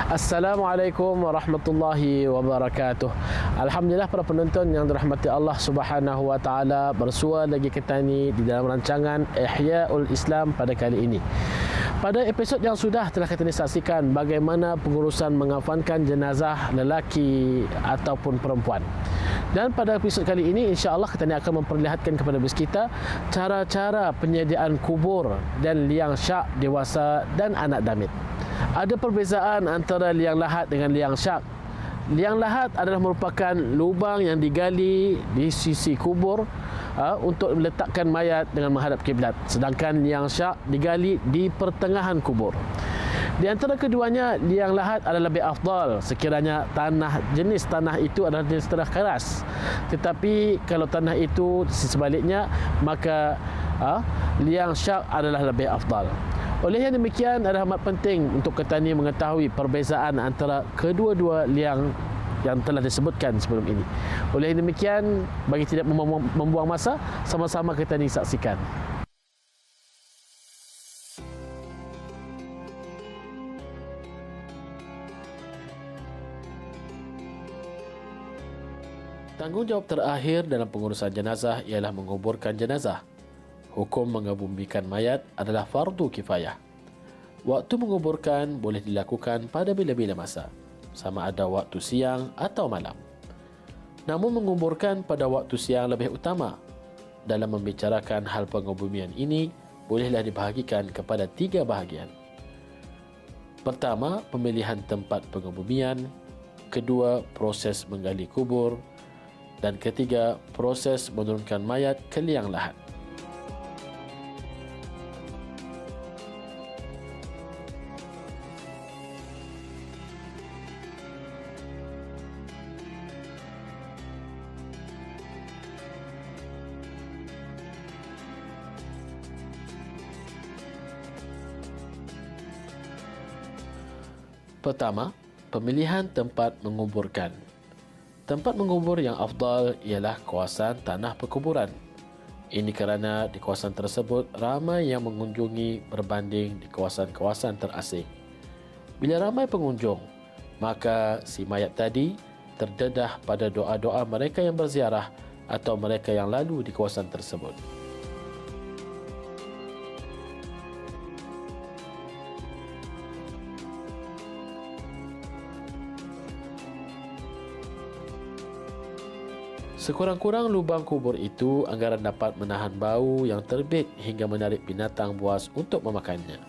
Assalamualaikum warahmatullahi wabarakatuh. Alhamdulillah para penonton yang dirahmati Allah Subhanahu wa taala, bersua lagi kita ni di dalam rancangan Ihyaul Islam pada kali ini. Pada episod yang sudah telah kita saksikan bagaimana pengurusan mengafankan jenazah lelaki ataupun perempuan. Dan pada episod kali ini insya-Allah kita ni akan memperlihatkan kepada kita cara-cara penyediaan kubur dan liang syak dewasa dan anak damit. Ada perbezaan antara liang lahat dengan liang syak. Liang lahat adalah merupakan lubang yang digali di sisi kubur untuk meletakkan mayat dengan menghadap kiblat. Sedangkan liang syak digali di pertengahan kubur. Di antara keduanya, liang lahat adalah lebih afdal sekiranya jenis tanah itu adalah jenis tanah keras. Tetapi kalau tanah itu sebaliknya, maka liang syak adalah lebih afdal. Oleh yang demikian, adalah amat penting untuk petani mengetahui perbezaan antara kedua-dua liang yang telah disebutkan sebelum ini. Oleh yang demikian, bagi tidak membuang masa, sama-sama kita ni saksikan. Tanggungjawab terakhir dalam pengurusan jenazah ialah menguburkan jenazah. Hukum mengebumikan mayat adalah fardu kifayah. Waktu menguburkan boleh dilakukan pada bila-bila masa, sama ada waktu siang atau malam. Namun menguburkan pada waktu siang lebih utama. Dalam membicarakan hal pengebumian ini, bolehlah dibahagikan kepada 3 bahagian. Pertama, pemilihan tempat pengebumian. Kedua, proses menggali kubur. Dan ketiga, proses menurunkan mayat ke liang lahat. Pertama, pemilihan tempat menguburkan. Tempat mengubur yang afdal ialah kawasan tanah perkuburan. Ini kerana di kawasan tersebut ramai yang mengunjungi berbanding di kawasan-kawasan terasing. Bila ramai pengunjung, maka si mayat tadi terdedah pada doa-doa mereka yang berziarah atau mereka yang lalu di kawasan tersebut. Sekurang-kurang lubang kubur itu anggaran dapat menahan bau yang terbit hingga menarik binatang buas untuk memakannya.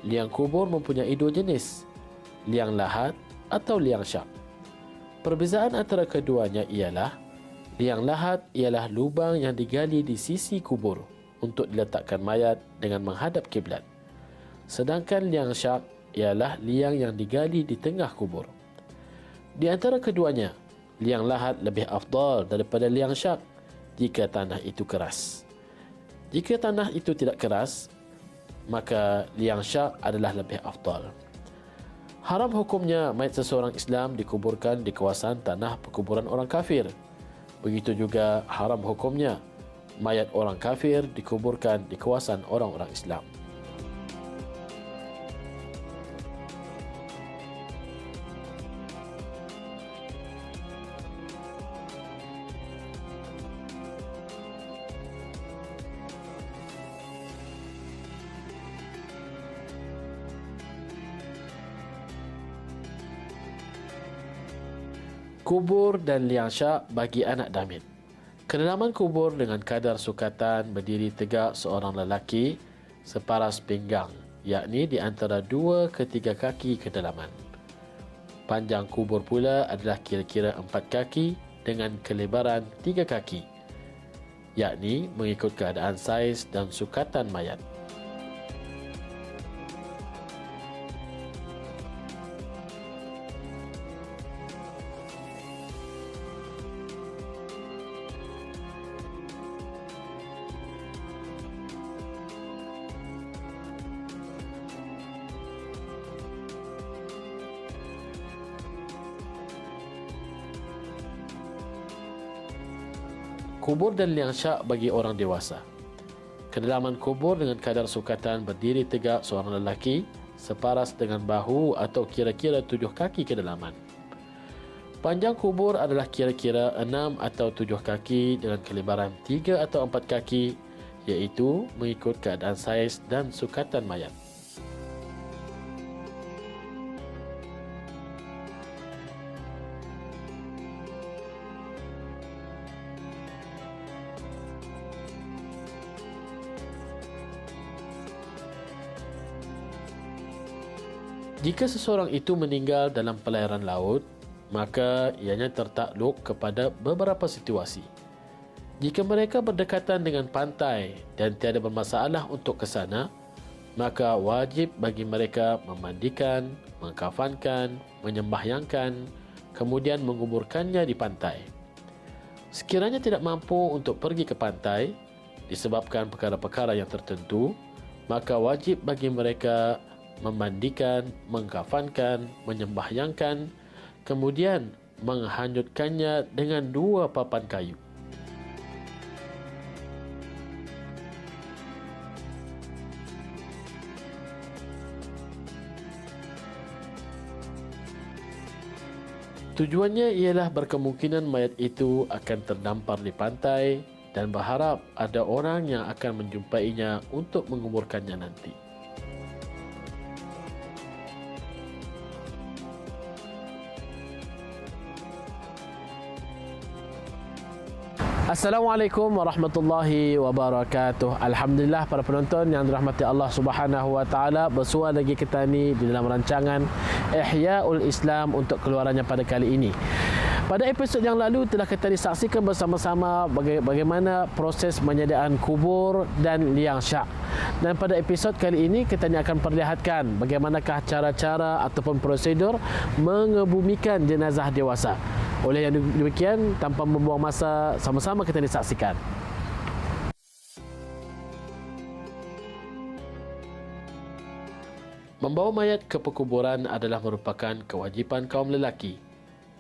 Liang kubur mempunyai 2 jenis, liang lahat atau liang syak. Perbezaan antara keduanya ialah, liang lahat ialah lubang yang digali di sisi kubur untuk diletakkan mayat dengan menghadap kiblat. Sedangkan liang syak ialah liang yang digali di tengah kubur. Di antara keduanya, liang lahat lebih afdal daripada liang syak jika tanah itu keras. Jika tanah itu tidak keras, maka liang syak adalah lebih afdal. Haram hukumnya mayat seseorang Islam dikuburkan di kawasan tanah perkuburan orang kafir. Begitu juga haram hukumnya mayat orang kafir dikuburkan di kawasan orang-orang Islam. Kubur dan liang syak bagi anak damit. Kedalaman kubur dengan kadar sukatan berdiri tegak seorang lelaki separas pinggang, yakni di antara 2 ke 3 kaki kedalaman. Panjang kubur pula adalah kira-kira 4 kaki dengan kelebaran 3 kaki, yakni mengikut keadaan saiz dan sukatan mayat. Kubur dan liang syak bagi orang dewasa. Kedalaman kubur dengan kadar sukatan berdiri tegak seorang lelaki separas dengan bahu atau kira-kira 7 kaki kedalaman. Panjang kubur adalah kira-kira 6 atau 7 kaki dengan kelebaran 3 atau 4 kaki, iaitu mengikut keadaan saiz dan sukatan mayat. Jika seseorang itu meninggal dalam pelayaran laut, maka ianya tertakluk kepada beberapa situasi. Jika mereka berdekatan dengan pantai dan tiada bermasalah untuk ke sana, maka wajib bagi mereka memandikan, mengkafankan, menyembahyangkan, kemudian menguburkannya di pantai. Sekiranya tidak mampu untuk pergi ke pantai disebabkan perkara-perkara yang tertentu, maka wajib bagi mereka memandikan, mengkafankan, menyembahyangkan, kemudian menghanyutkannya dengan 2 papan kayu. Tujuannya ialah berkemungkinan mayat itu akan terdampar di pantai dan berharap ada orang yang akan menjumpainya untuk menguburkannya nanti. Assalamualaikum warahmatullahi wabarakatuh. Alhamdulillah para penonton yang dirahmati Allah Subhanahu wa taala, bersua lagi kita ni di dalam rancangan Ihya'ul Islam untuk keluarannya pada kali ini. Pada episod yang lalu telah kita disaksikan bersama-sama bagaimana proses penyediaan kubur dan liang syak. Dan pada episod kali ini kita akan perlihatkan bagaimanakah cara-cara ataupun prosedur mengebumikan jenazah dewasa. Oleh yang demikian, tanpa membuang masa, sama-sama kita disaksikan. Membawa mayat ke perkuburan adalah merupakan kewajipan kaum lelaki.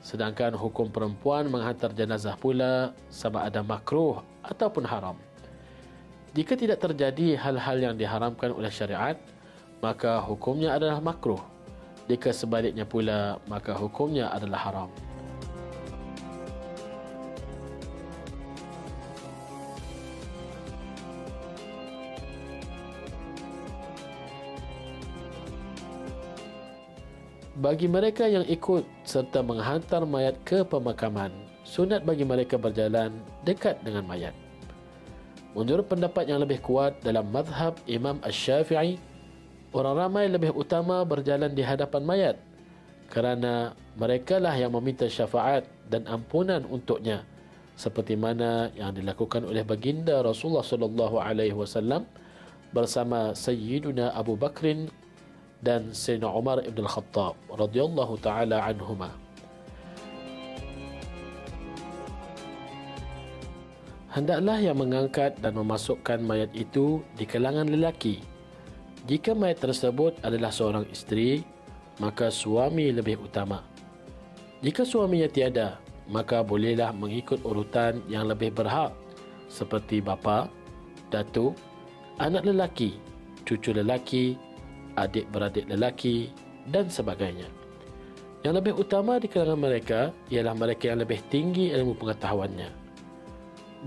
Sedangkan hukum perempuan menghantar jenazah pula sama ada makruh ataupun haram. Jika tidak terjadi hal-hal yang diharamkan oleh syariat, maka hukumnya adalah makruh. Jika sebaliknya pula, maka hukumnya adalah haram. Bagi mereka yang ikut serta menghantar mayat ke pemakaman, sunat bagi mereka berjalan dekat dengan mayat. Menurut pendapat yang lebih kuat dalam mazhab Imam Asy-Syafi'i, orang ramai lebih utama berjalan di hadapan mayat kerana merekalah yang meminta syafaat dan ampunan untuknya, seperti mana yang dilakukan oleh baginda Rasulullah SAW bersama Sayyiduna Abu Bakrin dan Sayyidina Umar ibn al-Khattab radhiyallahu taala anhuma. Hendaklah yang mengangkat dan memasukkan mayat itu di kalangan lelaki. Jika mayat tersebut adalah seorang isteri, maka suami lebih utama. Jika suaminya tiada, maka bolehlah mengikut urutan yang lebih berhak seperti bapa, datuk, anak lelaki, cucu lelaki, adik-beradik lelaki dan sebagainya. Yang lebih utama di kalangan mereka ialah mereka yang lebih tinggi ilmu pengetahuannya.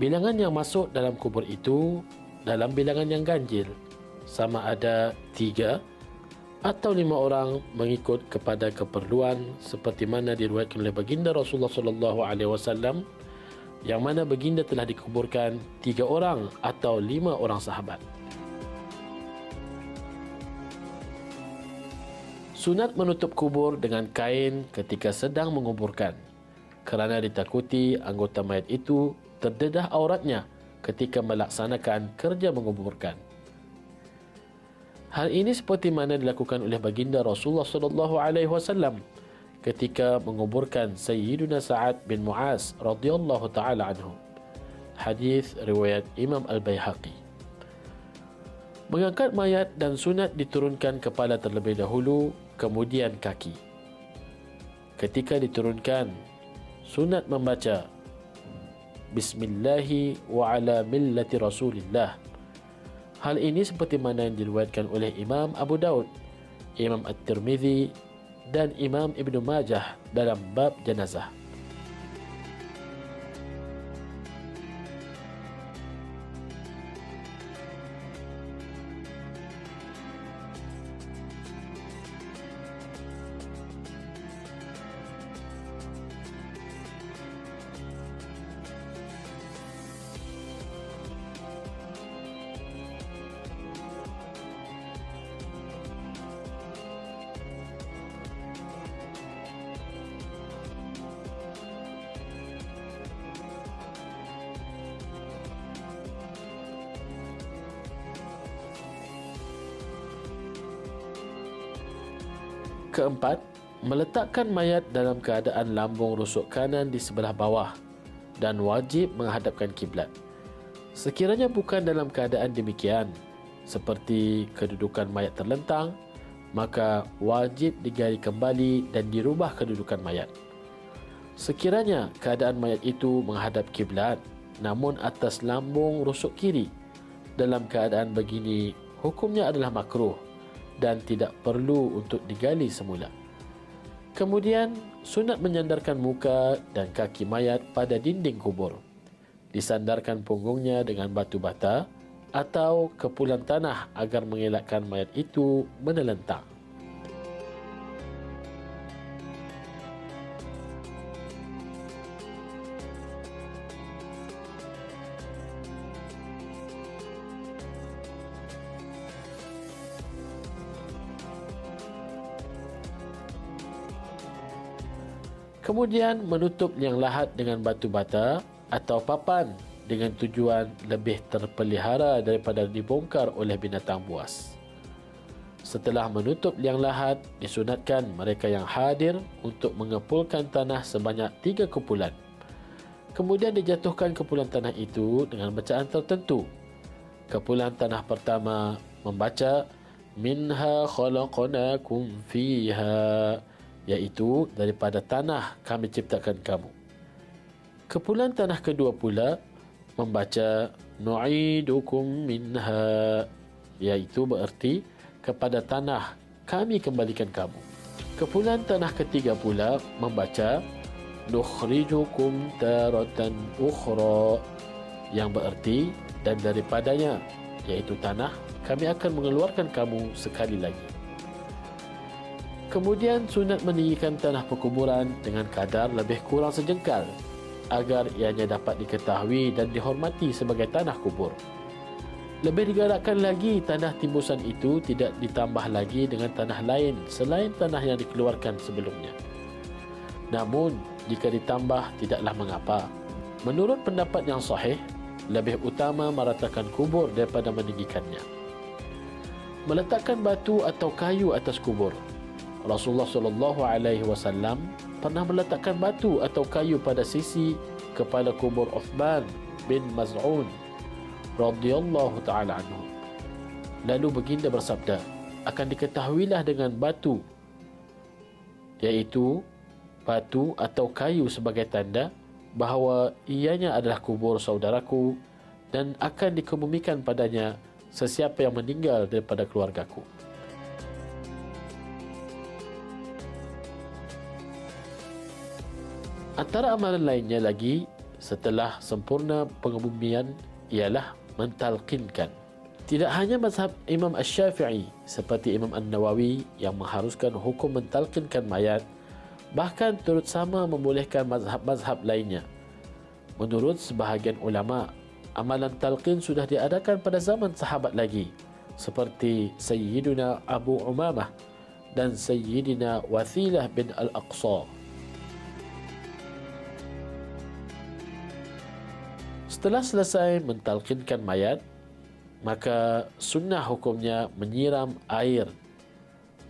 Bilangan yang masuk dalam kubur itu dalam bilangan yang ganjil, sama ada 3 atau 5 orang mengikut kepada keperluan, seperti mana diriwayatkan oleh baginda Rasulullah SAW, yang mana baginda telah dikuburkan 3 orang atau 5 orang sahabat. Sunat menutup kubur dengan kain ketika sedang menguburkan, kerana ditakuti anggota mayat itu terdedah auratnya ketika melaksanakan kerja menguburkan. Hal ini seperti mana dilakukan oleh baginda Rasulullah SAW ketika menguburkan Sayyiduna Sa'ad bin Mu'az radhiyallahu taala anhu. Hadis riwayat Imam Al-Baihaqi. Mengangkat mayat dan sunat diturunkan kepala terlebih dahulu, kemudian kaki. Ketika diturunkan, sunat membaca Bismillahi wa ala millati Rasulillah. Hal ini seperti mana yang diriwayatkan oleh Imam Abu Daud, Imam At-Tirmidzi dan Imam Ibnu Majah dalam bab jenazah. Keempat, meletakkan mayat dalam keadaan lambung rusuk kanan di sebelah bawah dan wajib menghadapkan kiblat. Sekiranya bukan dalam keadaan demikian, seperti kedudukan mayat terlentang, maka wajib digali kembali dan dirubah kedudukan mayat. Sekiranya keadaan mayat itu menghadap kiblat, namun atas lambung rusuk kiri, dalam keadaan begini, hukumnya adalah makruh dan tidak perlu untuk digali semula. Kemudian, sunat menyandarkan muka dan kaki mayat pada dinding kubur. Disandarkan punggungnya dengan batu bata atau kepulan tanah agar mengelakkan mayat itu menelentang. Kemudian menutup liang lahat dengan batu bata atau papan dengan tujuan lebih terpelihara daripada dibongkar oleh binatang buas. Setelah menutup liang lahat, disunatkan mereka yang hadir untuk mengepulkan tanah sebanyak 3 kepulan. Kemudian dijatuhkan kepulan tanah itu dengan bacaan tertentu. Kepulan tanah pertama membaca Minha khalaqnakum fiha, iaitu daripada tanah kami ciptakan kamu. Kepulan tanah kedua pula membaca Nu'idukum minha, iaitu bererti kepada tanah kami kembalikan kamu. Kepulan tanah ketiga pula membaca Nukhrijukum taratan ukhra, yang bererti dan daripadanya, iaitu tanah, kami akan mengeluarkan kamu sekali lagi. Kemudian sunat meninggikan tanah perkuburan dengan kadar lebih kurang sejengkal agar ianya dapat diketahui dan dihormati sebagai tanah kubur. Lebih digalakkan lagi tanah timbusan itu tidak ditambah lagi dengan tanah lain selain tanah yang dikeluarkan sebelumnya. Namun, jika ditambah tidaklah mengapa. Menurut pendapat yang sahih, lebih utama meratakan kubur daripada meninggikannya. Meletakkan batu atau kayu atas kubur. Rasulullah SAW pernah meletakkan batu atau kayu pada sisi kepala kubur Uthman bin Maz'un radhiyallahu ta'ala anhu. Lalu baginda bersabda, akan diketahuilah dengan batu, iaitu batu atau kayu sebagai tanda bahawa ianya adalah kubur saudaraku dan akan dikebumikan padanya sesiapa yang meninggal daripada keluargaku. Antara amalan lainnya lagi setelah sempurna pengebumian ialah mentalqinkan. Tidak hanya mazhab Imam Asy-Syafi'i seperti Imam An-Nawawi yang mengharuskan hukum mentalqinkan mayat, bahkan turut sama membolehkan mazhab-mazhab lainnya. Menurut sebahagian ulama, amalan talqin sudah diadakan pada zaman sahabat lagi, seperti Sayyidina Abu Umamah dan Sayyidina Wathilah bin Al-Aqsa. Setelah selesai mentalqinkan mayat, maka sunnah hukumnya menyiram air,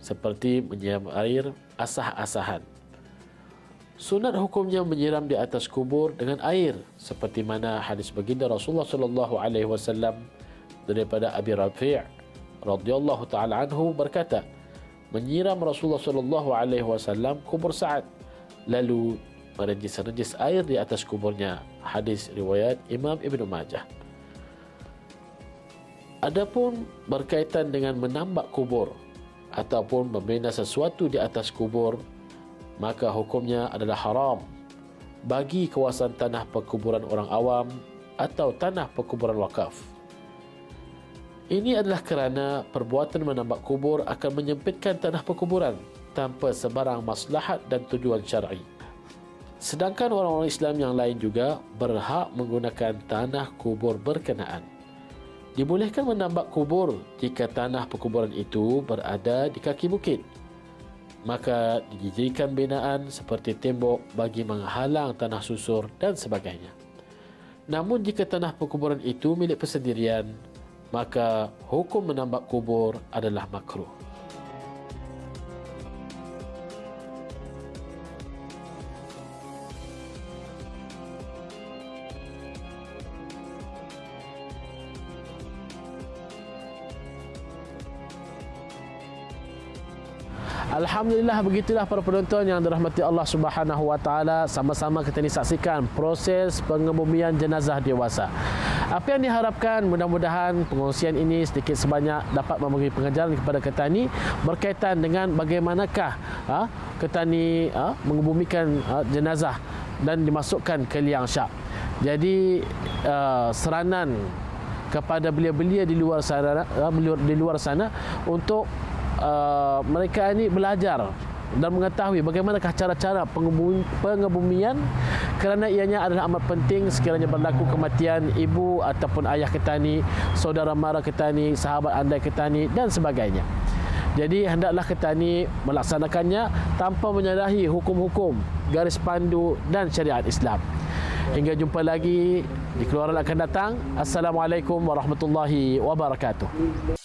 seperti menyiram air asah-asahan. Sunat hukumnya menyiram di atas kubur dengan air, seperti mana hadis baginda Rasulullah SAW daripada Abi Rafi' radhiyallahu taala anhu berkata, menyiram Rasulullah SAW kubur Sa'ad, lalu menajis air di atas kuburnya. Hadis riwayat Imam Ibn Majah. Adapun berkaitan dengan menambak kubur ataupun membina sesuatu di atas kubur, maka hukumnya adalah haram bagi kawasan tanah perkuburan orang awam atau tanah perkuburan wakaf. Ini adalah kerana perbuatan menambak kubur akan menyempitkan tanah perkuburan tanpa sebarang maslahat dan tujuan syar'i. Sedangkan orang-orang Islam yang lain juga berhak menggunakan tanah kubur berkenaan. Dibolehkan menambak kubur jika tanah perkuburan itu berada di kaki bukit. Maka didirikan binaan seperti tembok bagi menghalang tanah susur dan sebagainya. Namun jika tanah perkuburan itu milik persendirian, maka hukum menambak kubur adalah makruh. Alhamdulillah, begitulah para penonton yang dirahmati Allah Subhanahu wa taala, sama-sama kita ni saksikan proses pengebumian jenazah dewasa. Apa yang diharapkan, mudah-mudahan pengongsian ini sedikit sebanyak dapat memberi pengajaran kepada ketani berkaitan dengan bagaimanakah ketani mengebumikan jenazah dan dimasukkan ke liang syab. Jadi seranan kepada belia-belia di luar sana untuk mereka ini belajar dan mengetahui bagaimanakah cara-cara pengebumian, kerana ianya adalah amat penting sekiranya berlaku kematian ibu ataupun ayah ketani, saudara mara ketani, sahabat andai ketani dan sebagainya. Jadi hendaklah ketani melaksanakannya tanpa menyalahi hukum-hukum, garis pandu dan syariat Islam. Hingga jumpa lagi di keluaran akan datang. Assalamualaikum warahmatullahi wabarakatuh.